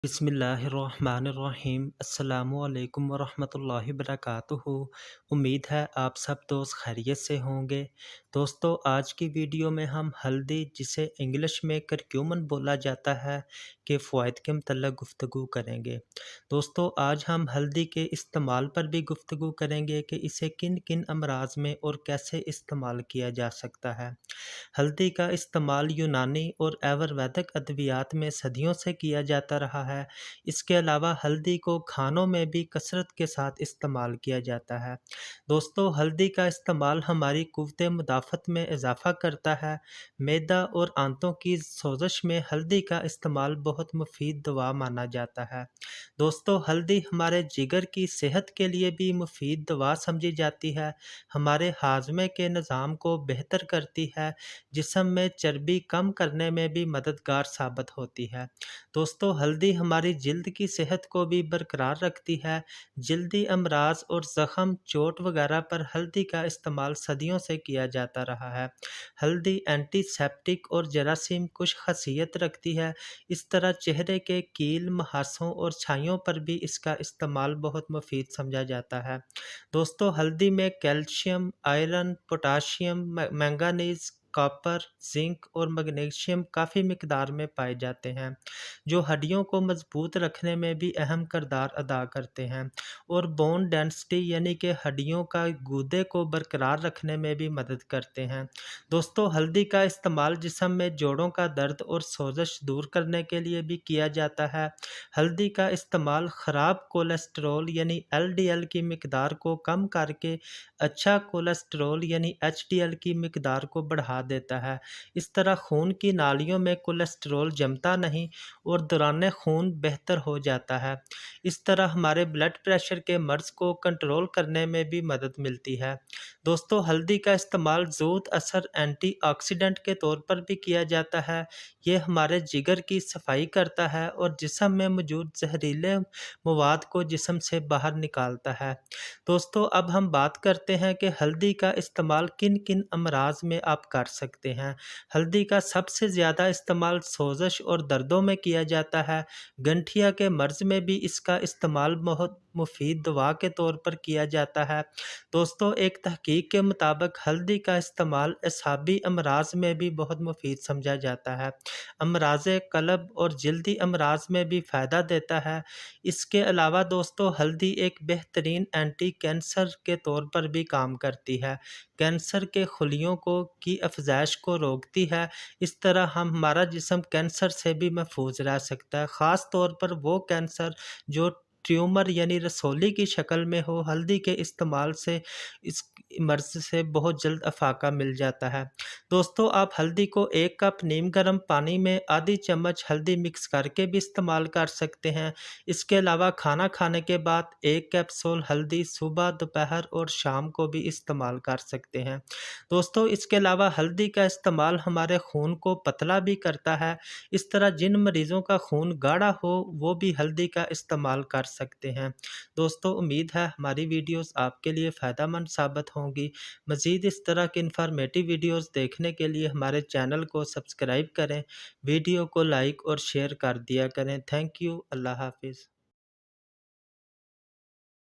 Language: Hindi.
बिस्मिल्लाहिर्रहमानिर्रहीम अस्सलामुअलैकुम वरहमतुल्लाहि वबरकातुहू। उम्मीद है आप सब दोस्त खैरियत से होंगे। दोस्तों, आज की वीडियो में हम हल्दी, जिसे इंग्लिश में करक्यूमन बोला जाता है, के फ़वाइद के मतलब गुफ्तगू करेंगे। दोस्तों, आज हम हल्दी के इस्तेमाल पर भी गुफ्तगू करेंगे कि इसे किन किन अमराज में और कैसे इस्तेमाल किया जा सकता है। हल्दी का इस्तेमाल यूनानी और आयुर्वेदिक अद्वियात में सदियों से किया जाता रहा है। इसके अलावा हल्दी को खानों में भी कसरत के साथ इस्तेमाल किया जाता है। दोस्तों, हल्दी का इस्तेमाल हमारी क़ुव्वत मुदाफ़त में इजाफ़ा करता है। मैदा और आंतों की सोज़श में हल्दी का इस्तेमाल बहुत मुफीद दवा माना जाता है। दोस्तों, हल्दी हमारे जिगर की सेहत के लिए भी मुफीद दवा समझी जाती है। हमारे हाज़मे के निज़ाम को बेहतर करती है। जिस्म में चर्बी कम करने में भी मददगार साबित होती है। दोस्तों, हल्दी हमारी जिल्द की सेहत को भी बरकरार रखती है। जिल्दी अमराज और ज़ख़म, चोट वगैरह पर हल्दी का इस्तेमाल सदियों से किया जाता रहा है। हल्दी एंटीसेप्टिक और जरासीम कुश ख़ासियत रखती है। इस तरह चेहरे के कील, मुहासों और छाइयों पर भी इसका इस्तेमाल बहुत मुफीद समझा जाता है। दोस्तों, हल्दी में calcium, iron, potassium, manganese, copper, zinc और मैग्नीशियम काफ़ी मिकदार में पाए जाते हैं, जो हड्डियों को मजबूत रखने में भी अहम किरदार अदा करते हैं और बोन डेंसिटी यानी कि हड्डियों का गूदे को बरकरार रखने में भी मदद करते हैं। दोस्तों, हल्दी का इस्तेमाल जिस्म में जोड़ों का दर्द और सोजश दूर करने के लिए भी किया जाता है। हल्दी का इस्तेमाल ख़राब कोलेस्ट्रॉल यानी LDL की मिकदार को कम करके अच्छा कोलेस्ट्रॉल यानी HDL की मिकदार को बढ़ा देता है। इस तरह खून की नालियों में कोलेस्ट्रॉल जमता नहीं और दौरान खून बेहतर हो जाता है। इस तरह हमारे ब्लड प्रेशर के मर्ज़ को कंट्रोल करने में भी मदद मिलती है। दोस्तों, हल्दी का इस्तेमाल ज़ूद असर एंटीऑक्सीडेंट के तौर पर भी किया जाता है। ये हमारे जिगर की सफाई करता है और जिस्म में मौजूद जहरीले मवाद को जिस्म से बाहर निकालता है। दोस्तों, अब हम बात करते हैं कि हल्दी का इस्तेमाल किन किन अमराज में आप कर सकते हैं। हल्दी का सबसे ज़्यादा इस्तेमाल सोजश और दर्दों में किया जाता है। गंठिया के मर्ज़ में भी इसका इस्तेमाल बहुत मुफीद दवा के तौर पर किया जाता है। दोस्तों, एक तहकीक के मुताबिक हल्दी का इस्तेमाल एसाबी अमराज में भी बहुत मुफीद समझा जाता है। अमराज कल्ब और जल्दी अमराज में भी फ़ायदा देता है। इसके अलावा दोस्तों, हल्दी एक बेहतरीन एंटी कैंसर के तौर पर भी काम करती है। कैंसर के खुलियों को की अफजाइश को रोकती है। इस तरह हमारा जिस्म कैंसर से भी महफूज रह सकता है। ख़ास तौर पर वो कैंसर जो ट्यूमर यानी रसौली की शक्ल में हो, हल्दी के इस्तेमाल से इस मर्ज़ से बहुत जल्द अफाका मिल जाता है। दोस्तों, आप हल्दी को 1 कप नीम गर्म पानी में आधी चम्मच हल्दी मिक्स करके भी इस्तेमाल कर सकते हैं। इसके अलावा खाना खाने के बाद 1 कैप्सूल हल्दी सुबह, दोपहर और शाम को भी इस्तेमाल कर सकते हैं। दोस्तों, इसके अलावा हल्दी का इस्तेमाल हमारे खून को पतला भी करता है। इस तरह जिन मरीज़ों का खून गाढ़ा हो, वो भी हल्दी का इस्तेमाल कर सकते हैं। दोस्तों, उम्मीद है हमारी वीडियोस आपके लिए फ़ायदेमंद साबित होंगी। मज़ीद इस तरह की इन्फॉर्मेटिव वीडियोस देखने के लिए हमारे चैनल को सब्सक्राइब करें। वीडियो को लाइक और शेयर कर दिया करें। Thank you. अल्लाह हाफ़िज़।